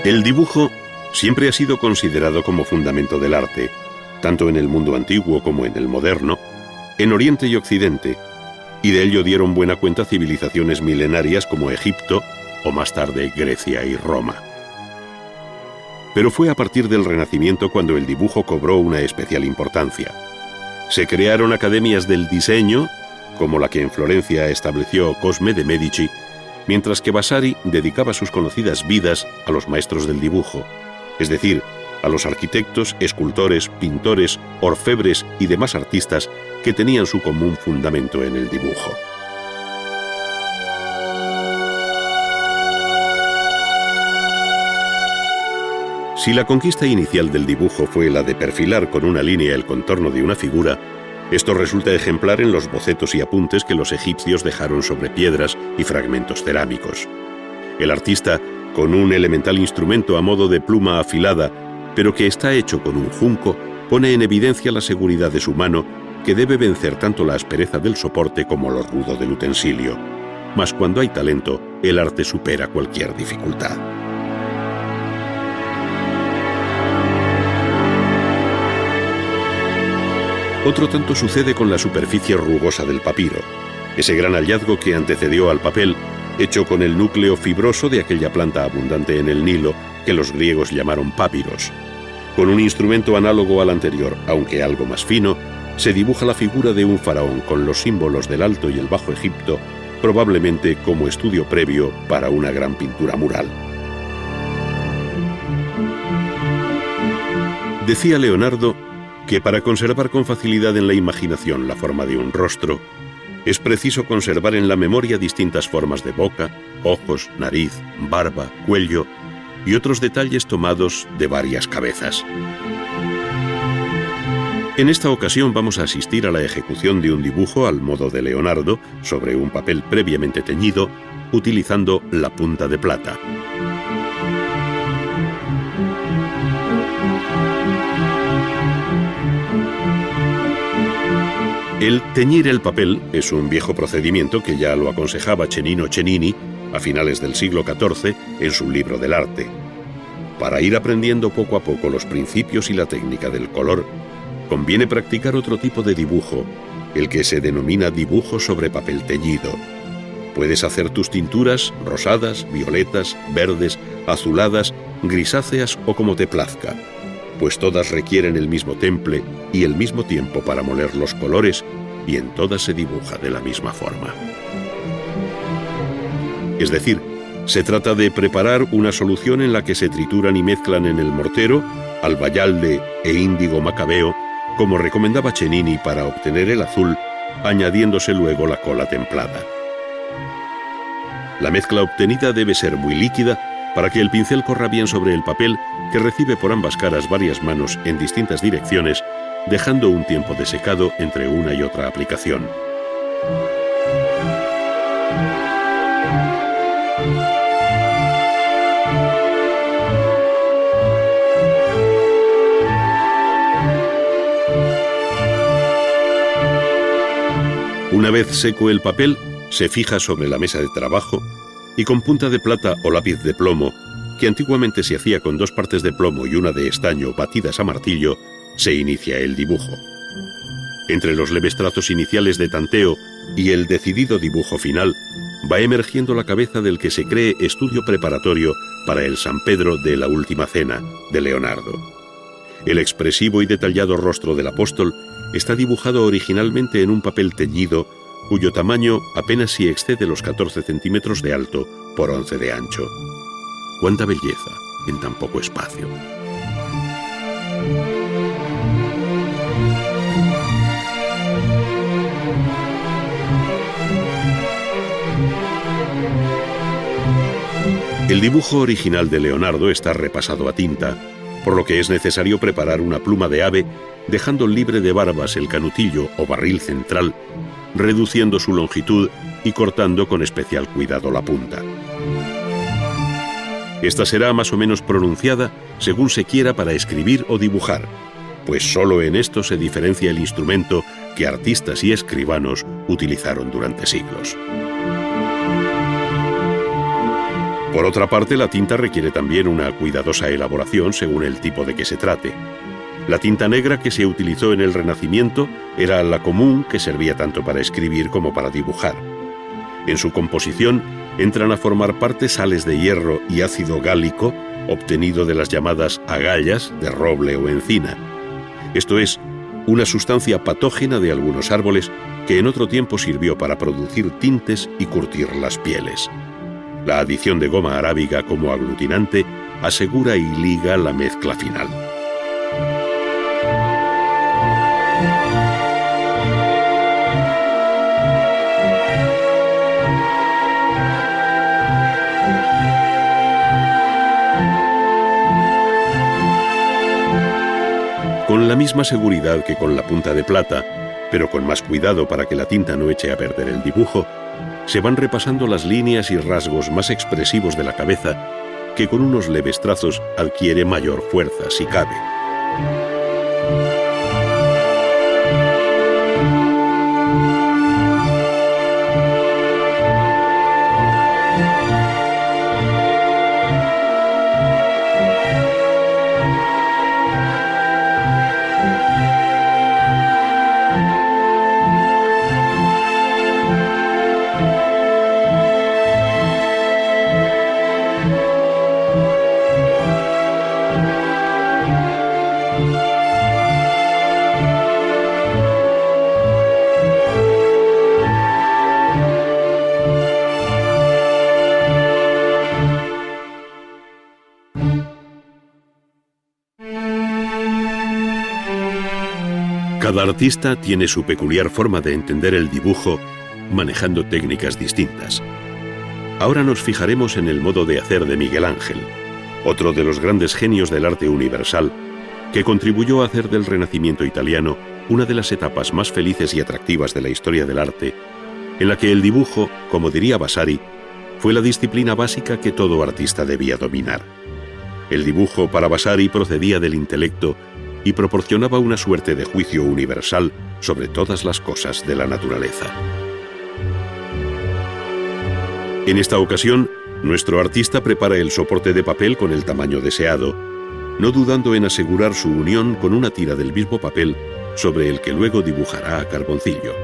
El dibujo siempre ha sido considerado como fundamento del arte, tanto en el mundo antiguo como en el moderno, en Oriente y Occidente, y de ello dieron buena cuenta civilizaciones milenarias como Egipto o más tarde Grecia y Roma. Pero fue a partir del Renacimiento cuando el dibujo cobró una especial importancia. Se crearon academias del diseño, como la que en Florencia estableció Cosme de Medici, mientras que Vasari dedicaba sus conocidas vidas a los maestros del dibujo, es decir, a los arquitectos, escultores, pintores, orfebres y demás artistas que tenían su común fundamento en el dibujo. Si la conquista inicial del dibujo fue la de perfilar con una línea el contorno de una figura, esto resulta ejemplar en los bocetos y apuntes que los egipcios dejaron sobre piedras y fragmentos cerámicos. El artista, con un elemental instrumento a modo de pluma afilada, pero que está hecho con un junco, pone en evidencia la seguridad de su mano, que debe vencer tanto la aspereza del soporte como lo rudo del utensilio. Mas cuando hay talento, el arte supera cualquier dificultad. Otro tanto sucede con la superficie rugosa del papiro, ese gran hallazgo que antecedió al papel, hecho con el núcleo fibroso de aquella planta abundante en el Nilo que los griegos llamaron papiros. Con un instrumento análogo al anterior, aunque algo más fino, se dibuja la figura de un faraón con los símbolos del Alto y el Bajo Egipto, probablemente como estudio previo para una gran pintura mural. Decía Leonardo que para conservar con facilidad en la imaginación la forma de un rostro, es preciso conservar en la memoria distintas formas de boca, ojos, nariz, barba, cuello y otros detalles tomados de varias cabezas. En esta ocasión vamos a asistir a la ejecución de un dibujo al modo de Leonardo sobre un papel previamente teñido, utilizando la punta de plata. El teñir el papel es un viejo procedimiento que ya lo aconsejaba Cennino Cennini a finales del siglo XIV en su libro del arte. Para ir aprendiendo poco a poco los principios y la técnica del color, conviene practicar otro tipo de dibujo, el que se denomina dibujo sobre papel teñido. Puedes hacer tus tinturas rosadas, violetas, verdes, azuladas, grisáceas o como te plazca, pues todas requieren el mismo temple y el mismo tiempo para moler los colores, y en todas se dibuja de la misma forma. Es decir, se trata de preparar una solución en la que se trituran y mezclan en el mortero albayalde e índigo macabeo, como recomendaba Cennini para obtener el azul, añadiéndose luego la cola templada. La mezcla obtenida debe ser muy líquida para que el pincel corra bien sobre el papel, que recibe por ambas caras varias manos en distintas direcciones, dejando un tiempo de secado entre una y otra aplicación. Una vez seco el papel, se fija sobre la mesa de trabajo y con punta de plata o lápiz de plomo, que antiguamente se hacía con 2 partes de plomo y una de estaño batidas a martillo, se inicia el dibujo. Entre los leves trazos iniciales de tanteo y el decidido dibujo final, va emergiendo la cabeza del que se cree estudio preparatorio para el San Pedro de la Última Cena, de Leonardo. El expresivo y detallado rostro del apóstol está dibujado originalmente en un papel teñido, cuyo tamaño apenas si excede los 14 centímetros de alto por 11 de ancho. ¡Cuánta belleza en tan poco espacio! El dibujo original de Leonardo está repasado a tinta, por lo que es necesario preparar una pluma de ave, dejando libre de barbas el canutillo o barril central, reduciendo su longitud y cortando con especial cuidado la punta. Esta será más o menos pronunciada según se quiera para escribir o dibujar, pues solo en esto se diferencia el instrumento que artistas y escribanos utilizaron durante siglos. Por otra parte, la tinta requiere también una cuidadosa elaboración según el tipo de que se trate. La tinta negra que se utilizó en el Renacimiento era la común, que servía tanto para escribir como para dibujar. En su composición entran a formar parte sales de hierro y ácido gálico, obtenido de las llamadas agallas de roble o encina. Esto es, una sustancia patógena de algunos árboles que en otro tiempo sirvió para producir tintes y curtir las pieles. La adición de goma arábiga como aglutinante asegura y liga la mezcla final. Con la misma seguridad que con la punta de plata, pero con más cuidado para que la tinta no eche a perder el dibujo, se van repasando las líneas y rasgos más expresivos de la cabeza, que con unos leves trazos adquiere mayor fuerza si cabe. Cada artista tiene su peculiar forma de entender el dibujo, manejando técnicas distintas. Ahora nos fijaremos en el modo de hacer de Miguel Ángel, otro de los grandes genios del arte universal, que contribuyó a hacer del Renacimiento italiano una de las etapas más felices y atractivas de la historia del arte, en la que el dibujo, como diría Vasari, fue la disciplina básica que todo artista debía dominar. El dibujo para Vasari procedía del intelecto y proporcionaba una suerte de juicio universal sobre todas las cosas de la naturaleza. En esta ocasión, nuestro artista prepara el soporte de papel con el tamaño deseado, no dudando en asegurar su unión con una tira del mismo papel sobre el que luego dibujará a carboncillo.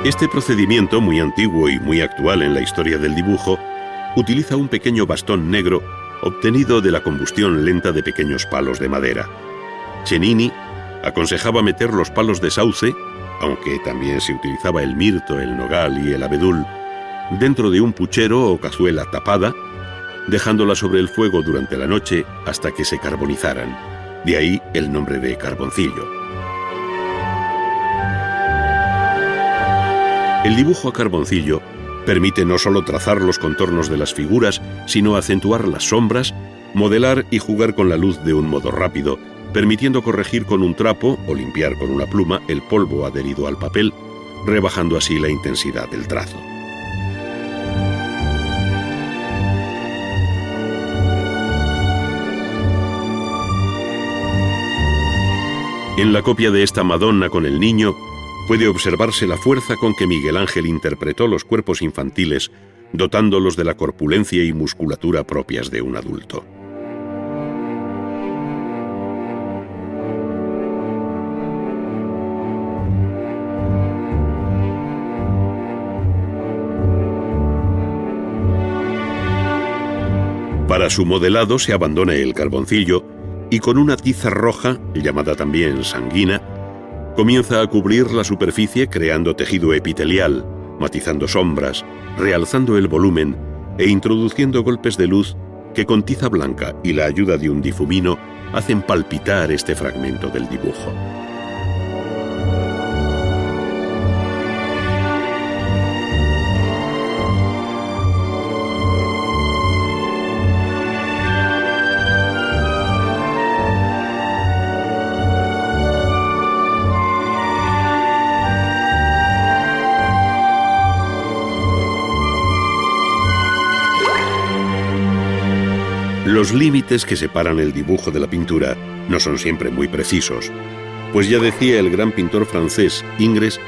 Este procedimiento, muy antiguo y muy actual en la historia del dibujo, utiliza un pequeño bastón negro obtenido de la combustión lenta de pequeños palos de madera. Cennini aconsejaba meter los palos de sauce, aunque también se utilizaba el mirto, el nogal y el abedul, dentro de un puchero o cazuela tapada, dejándola sobre el fuego durante la noche hasta que se carbonizaran. De ahí el nombre de carboncillo. El dibujo a carboncillo permite no solo trazar los contornos de las figuras, sino acentuar las sombras, modelar y jugar con la luz de un modo rápido, permitiendo corregir con un trapo o limpiar con una pluma el polvo adherido al papel, rebajando así la intensidad del trazo. En la copia de esta Madonna con el niño, puede observarse la fuerza con que Miguel Ángel interpretó los cuerpos infantiles, dotándolos de la corpulencia y musculatura propias de un adulto. Para su modelado se abandona el carboncillo y con una tiza roja, llamada también sanguina, comienza a cubrir la superficie creando tejido epitelial, matizando sombras, realzando el volumen e introduciendo golpes de luz que con tiza blanca y la ayuda de un difumino hacen palpitar este fragmento del dibujo. Los límites que separan el dibujo de la pintura no son siempre muy precisos, pues ya decía el gran pintor francés Ingres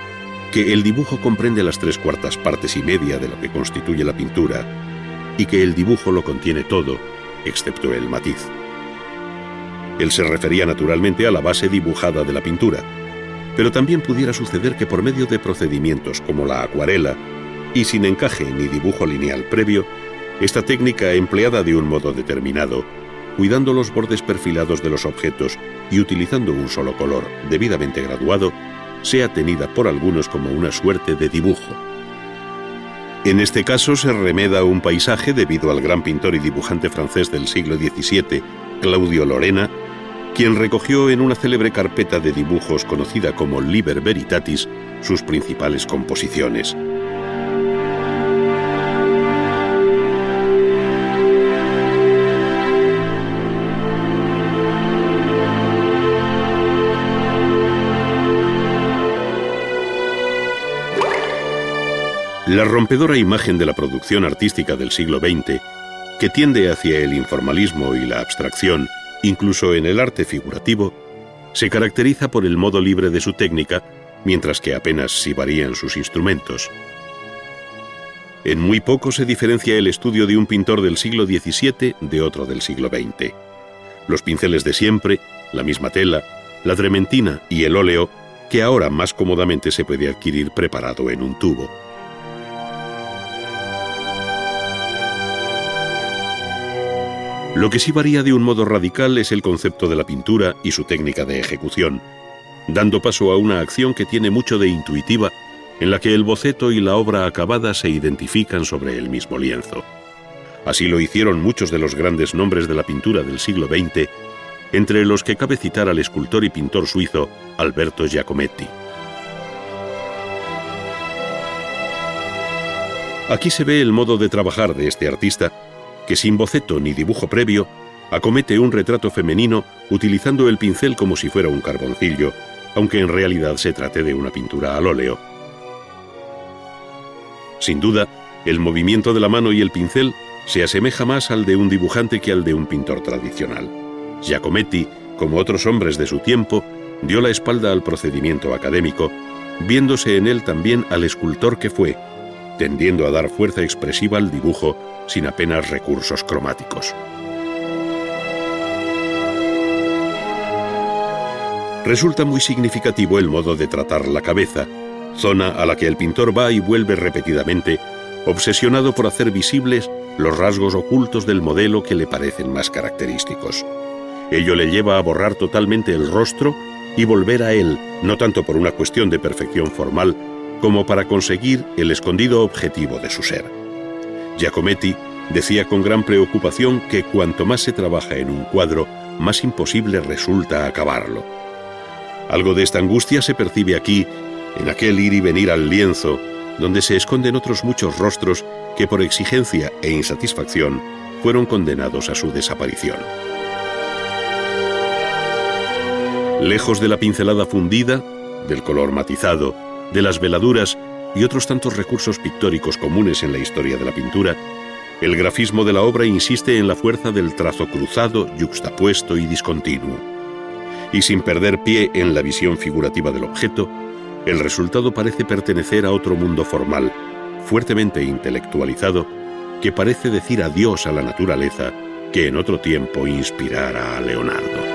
que el dibujo comprende las 3/4 partes y media de lo que constituye la pintura y que el dibujo lo contiene todo, excepto el matiz. Él se refería naturalmente a la base dibujada de la pintura, pero también pudiera suceder que por medio de procedimientos como la acuarela y sin encaje ni dibujo lineal previo, esta técnica empleada de un modo determinado, cuidando los bordes perfilados de los objetos y utilizando un solo color debidamente graduado, sea tenida por algunos como una suerte de dibujo. En este caso se remeda un paisaje debido al gran pintor y dibujante francés del siglo XVII, Claudio Lorena, quien recogió en una célebre carpeta de dibujos conocida como Liber Veritatis sus principales composiciones. La rompedora imagen de la producción artística del siglo XX, que tiende hacia el informalismo y la abstracción, incluso en el arte figurativo, se caracteriza por el modo libre de su técnica, mientras que apenas si varían sus instrumentos. En muy poco se diferencia el estudio de un pintor del siglo XVII de otro del siglo XX. Los pinceles de siempre, la misma tela, la trementina y el óleo, que ahora más cómodamente se puede adquirir preparado en un tubo. Lo que sí varía de un modo radical es el concepto de la pintura y su técnica de ejecución, dando paso a una acción que tiene mucho de intuitiva, en la que el boceto y la obra acabada se identifican sobre el mismo lienzo. Así lo hicieron muchos de los grandes nombres de la pintura del siglo XX, entre los que cabe citar al escultor y pintor suizo Alberto Giacometti. Aquí se ve el modo de trabajar de este artista, que sin boceto ni dibujo previo, acomete un retrato femenino utilizando el pincel como si fuera un carboncillo, aunque en realidad se trate de una pintura al óleo. Sin duda, el movimiento de la mano y el pincel se asemeja más al de un dibujante que al de un pintor tradicional. Giacometti, como otros hombres de su tiempo, dio la espalda al procedimiento académico, viéndose en él también al escultor que fue, tendiendo a dar fuerza expresiva al dibujo sin apenas recursos cromáticos. Resulta muy significativo el modo de tratar la cabeza, zona a la que el pintor va y vuelve repetidamente, obsesionado por hacer visibles los rasgos ocultos del modelo que le parecen más característicos. Ello le lleva a borrar totalmente el rostro y volver a él, no tanto por una cuestión de perfección formal, como para conseguir el escondido objetivo de su ser. Giacometti decía con gran preocupación que cuanto más se trabaja en un cuadro, más imposible resulta acabarlo. Algo de esta angustia se percibe aquí, en aquel ir y venir al lienzo, donde se esconden otros muchos rostros que por exigencia e insatisfacción fueron condenados a su desaparición. Lejos de la pincelada fundida, del color matizado, de las veladuras y otros tantos recursos pictóricos comunes en la historia de la pintura, el grafismo de la obra insiste en la fuerza del trazo cruzado, yuxtapuesto y discontinuo. Y sin perder pie en la visión figurativa del objeto, el resultado parece pertenecer a otro mundo formal, fuertemente intelectualizado, que parece decir adiós a la naturaleza que en otro tiempo inspirara a Leonardo.